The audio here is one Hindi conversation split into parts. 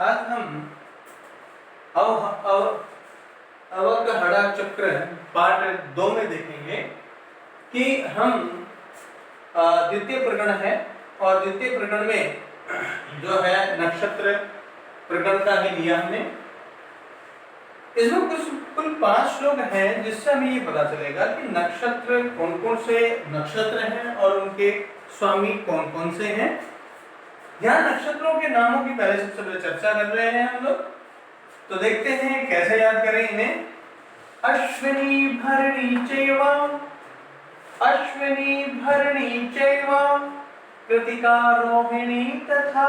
आज हम अवकहड़ा चक्र पार्ट 2 में देखेंगे कि हम द्वितीय प्रकरण है और द्वितीय प्रकरण में जो है नक्षत्र प्रकरण का ही लिया हमने। इसमें कुल 5 श्लोक हैं जिससे हमें ये पता चलेगा कि नक्षत्र कौन कौन से नक्षत्र हैं और उनके स्वामी कौन कौन से हैं। यहाँ नक्षत्रों के नामों की पहले सबसे पहले चर्चा कर रहे हैं हम लोग, तो देखते हैं कैसे याद करें इन्हें। अश्विनी भरणी चैव कृतिका रोहिणी तथा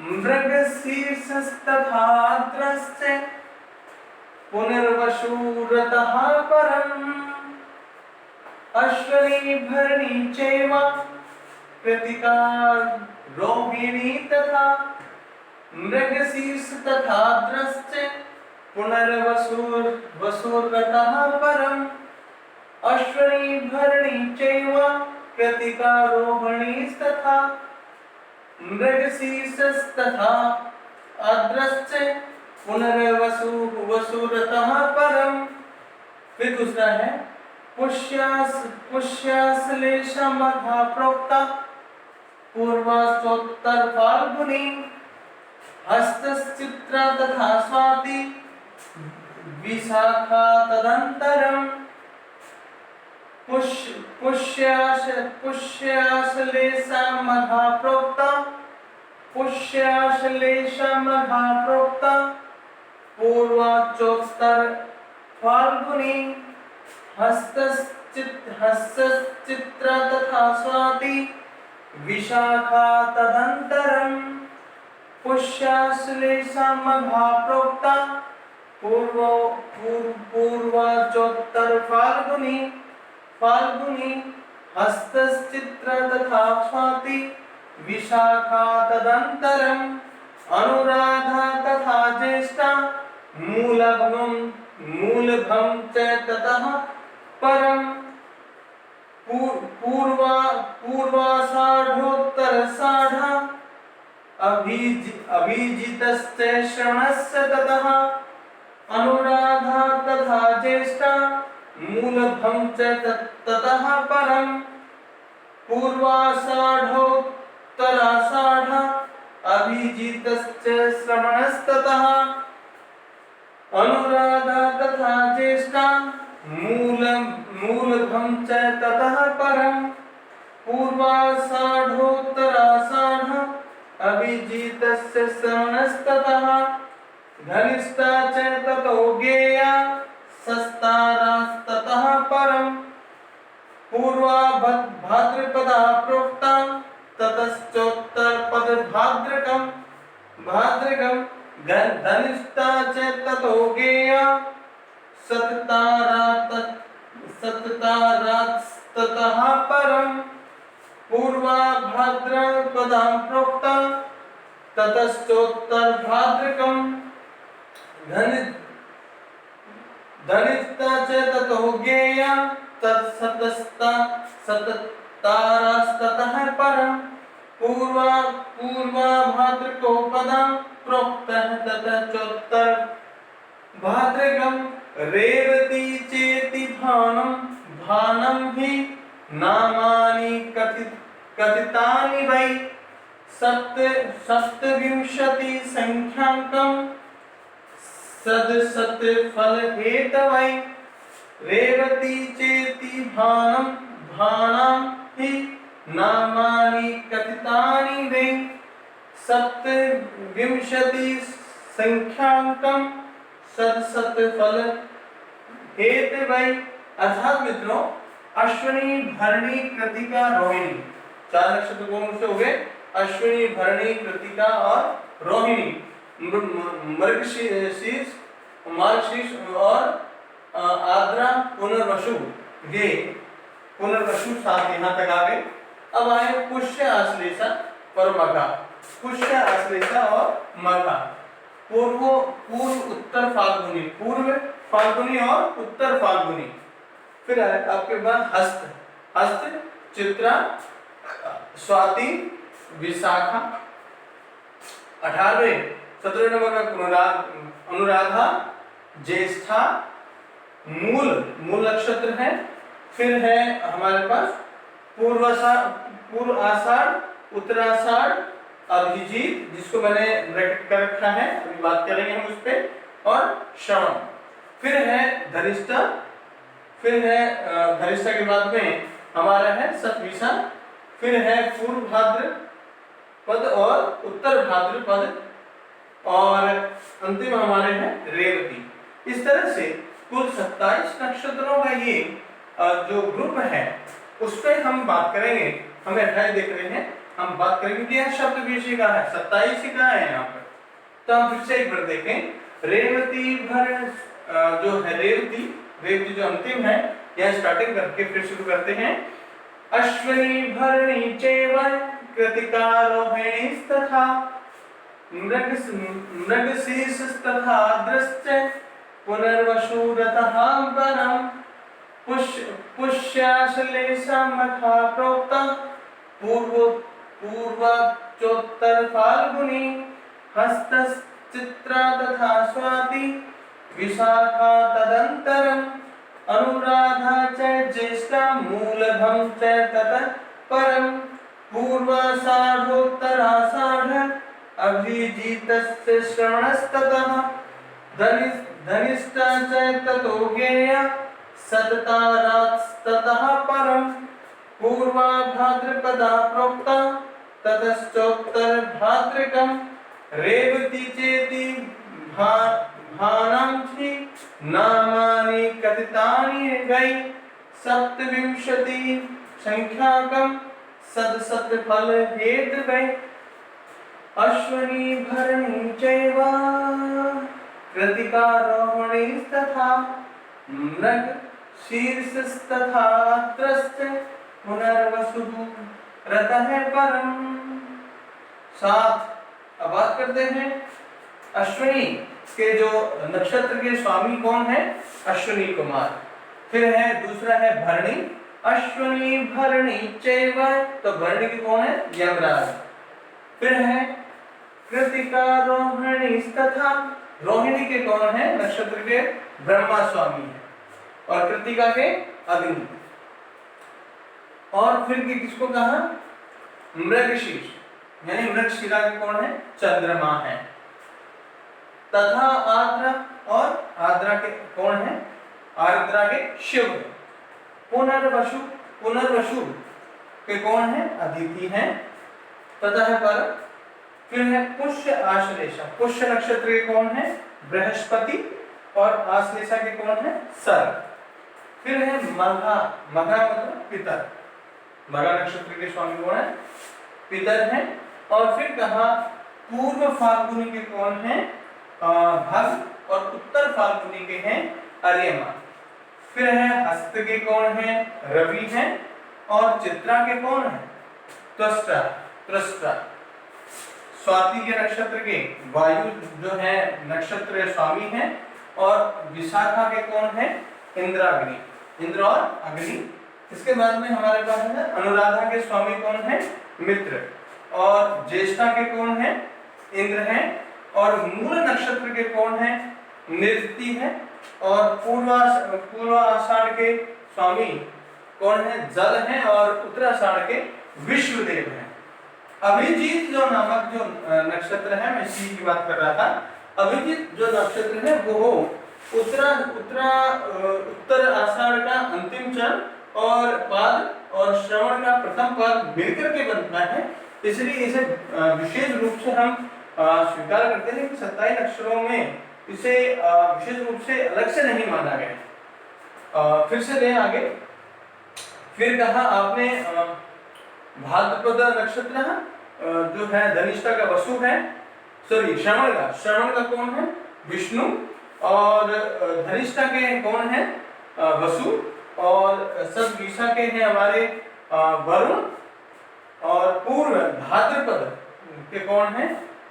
मृगशीर्षस्तथा आद्रश्च पुनर्वसुरतः परम्। अश्विनी भरणी चैव कृतिका रोहिणी तथा मृगशीर्ष तथा आद्रश्च पुनर्वसुरतः परम्। अश्विनी भरणी चैव कृतिका रोहिणी तथा मृगशीर्षस्तथा आद्रश्च पुनर्वसुरतः परम्। फिर दूसरा है पुष्याश्लेषमघा प्रोक्ता पूर्वाश्चोत्तर फाल्गुनी हस्तश्चित्रा तथा स्वाति विशाखा तदंतरम्। पुष्याश्लेषमघा प्रोक्ता पूर्वाश्चोत्तर फाल्गुनी हस्तश्चित्रा तथा स्वाति विशाखा तदंतरम्। पुष्याश्लेषमघा प्रोक्ता पूर्वाश्चोत्तर फाल्गुनी हस्तश्चित्रा तथा स्वाति विशाखा तदंतरम्। अनुराधा तथा ज्येष्ठा मूलभं च ततः परम्। पूर्वाषाढोत्तरषाढा अभिजितश्च श्रवणस्य ततः। अनुराधा तथा ज्येष्ठा मूलभं च ततः परम्। पूर्वाषाढोत्तराषाढा अभिजितश्च श्रवणस्ततः। अनुराधा तथा ज्येष्ठा मूलभं च ततः परम्। पूर्वाषाढोत्तराषाढा अभिजितस्य श्रवणस्ततः। धनिष्ठा च ततो ज्ञेया शस्तारास्ततः परम्। पूर्वा भाद्रपदा प्रोक्ता ततश्चोत्तरपदभाद्रकम्। धनिष्ठा च ततो ज्ञेया शततारास्ततः परम्। पूर्वा भाद्रपदा प्रोक्ता ततश्चोत्तरभाद्रकम्। धनिष्ठा च ततो ज्ञेया शततारास्ततः परम्। पूर्वा भाद्रको पदं प्रोक्तः ततः चोत्तर भाद्रकम्। रेवती चेति भानं हि नामानि कथितानि वै सप्तविंशति संख्याकम् सदसत्फलहेतवै। रेवती चेति भानं हि नामानि कथितानि वै सप्तविंशति संख्याकम् सदसत्फलहेतवै। अर्थात मित्रों, अश्विनी भरणी कृतिका रोहिणी 4 नक्षत्र कौन से हो गए? अश्विनी भरणी कृतिका और रोहिणी। मार्गशीर्ष और आद्रा पुनर्वसु, ये पुनर्वसु साथ यहाँ तक आ गए। अब आए पुष्य आश्लेषा और मघा। पुष्य आश्लेषा और मघा पूर्व उत्तर फाल्गुनी, पूर्व फाल्गुनी और उत्तर फाल्गुनी। फिर आपके पास हस्त चित्रा स्वाति विशाखा 18वें 17 नंबर का अनुराधा, ज्येष्ठा, मूल नक्षत्र है। फिर है हमारे पास पूर्व आषाढ़, उत्तराषाढ़, अभिजीत जिसको मैंने ब्रैकेट कर रखा है, अभी बात करेंगे हम उस पे, और श्रवण। फिर है धनिष्ठा, फिर है धनिष्ठा के बाद में हमारा है शतभिषा, फिर है पूर्व भाद्रपद और उत्तर भाद्रपद, और अंतिम हमारे हैं रेवती। इस तरह से कुल 27 नक्षत्रों का ये जो ग्रुप है उस पर हम बात करेंगे। हमें 28 देख रहे हैं, हम बात करेंगे कि यह शब्द विषय का है, 27 का है यहाँ पर। तो हम फिर से एक बार देखें, रेवती भरण जो है रेवती जो अंतिम है, यह स्टार्टिंग करके फिर शुरू करते हैं। अश्विनी भरणी चैव कृतिका रोहिणीस्तथा मृगशीर्षस्तथा दृश्च पुनर्वसुरतः परम् पुष्याश्लेषमथा प्रोक्ता पूर्वोच्चोत्तर फाल्गुनी हस्तश्चित्रा तथा स्वाति विशाखा तदंतरम् अनुराधा च ज्येष्ठा मूलभं च ततः परम् पूर्वाषाढोत्तराषाढ अभिजीतस्य श्रवणस्ततः धनिष्ठा च ततो ज्ञेया सततारास्ततः परम् पूर्वा भाद्रपदा प्रोक्ता ततश्चोत्तर भाद्रकम् रेवती चेति भानांसि नामानि कथितानि वै 27 संख्याकं सदसत्फल हेतवे अश्विनी भरणी चैव कृतिका रोहिणीस्तथा मृगशीर्षस्तथा त्रश्च पुनर्वसुः रतः परम्। 7 अब बात करते हैं अश्विनी के जो नक्षत्र के स्वामी कौन है, अश्विनी कुमार। फिर है दूसरा है भरणी, अश्विनी भरणी चैव, तो भरणी के कौन है, यमराज। फिर है कृतिका रोहिणी तथा, रोहिणी के कौन है, नक्षत्र के ब्रह्मा स्वामी है, और कृतिका के अग्नि। और फिर किसको कहा, मृगशीर्ष, यानी मृगशिरा के कौन है, चंद्रमा है। तथा आर्द्रा, और आर्द्रा के कौन है, आर्द्रा के शिव है। पुनर्वसु के कौन है, अदिति है, तथा पर। फिर है पुष्य आश्लेषा, पुष्य नक्षत्र के कौन है, बृहस्पति, और आश्लेषा के कौन है, सर्प। फिर है मघा, मघा मतलब पितर, मघा नक्षत्र के स्वामी कौन है, पितर है। और फिर कहा पूर्व फाल्गुनी के कौन है, भग, और उत्तर फाल्गुनी के हैं अर्यमा। फिर है हस्त के कौन है, रवि है, और चित्रा के कौन है, त्वष्टा। स्वाति के नक्षत्र के वायु जो है नक्षत्र स्वामी है, और विशाखा के कौन है, इंद्र और अग्नि। इसके बाद में हमारे पास है अनुराधा के स्वामी कौन है, मित्र, और ज्येष्ठा के कौन है, इंद्र है, और मूल नक्षत्र के कौन है, निरति है, और पूर्वाषाढ़ के स्वामी कौन है, जल है, और उत्तराषाढ़ के विश्वदेव है। अभिजीत जो नामक जो नक्षत्र है, मैं इसी की बात कर रहा था, अभिजीत जो नक्षत्र है वो उत्तर आषाढ़ का अंतिम चरण और पाद और श्रवण का प्रथम पाद मिलकर के बनता है, इसलिए इसे विशेष रूप से हम स्वीकार करते हैं कि 27 अक्षरों में इसे विशेष रूप से अलग से नहीं माना गया। फिर से दें आगे। फिर कहा आपने भाद्रपद नक्षत्र जो है धनिष्ठा का वसु है, सॉरी श्रवण का कौन है, विष्णु, और धनिष्ठा के कौन है, वसु, और शतभिषा के हैं हमारे वरुण, और पूर्व भाद्रपद के कौन है,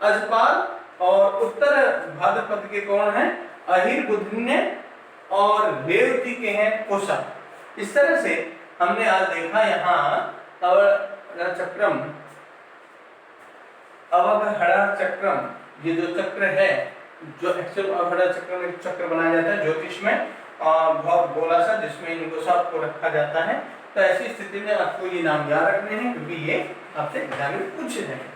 अजपाल, और उत्तर भाद्रपद के कौन है, अहिर बुधन्य, और रेवती के हैं कोशा। इस तरह से हमने आज देखा यहाँ और चक्रम अवघड़ा चक्रम, ये जो चक्र है, जो एक्चुअल अवघड़ा चक्र में चक्र बनाया जाता है ज्योतिष में, बहुत गोला सा, जिसमें इनको सबको रखा जाता है। तो ऐसी स्थिति में आपको ये नाम याद रखने हैं, क्योंकि ये आपसे एग्जाम में पूछे जाएंगे।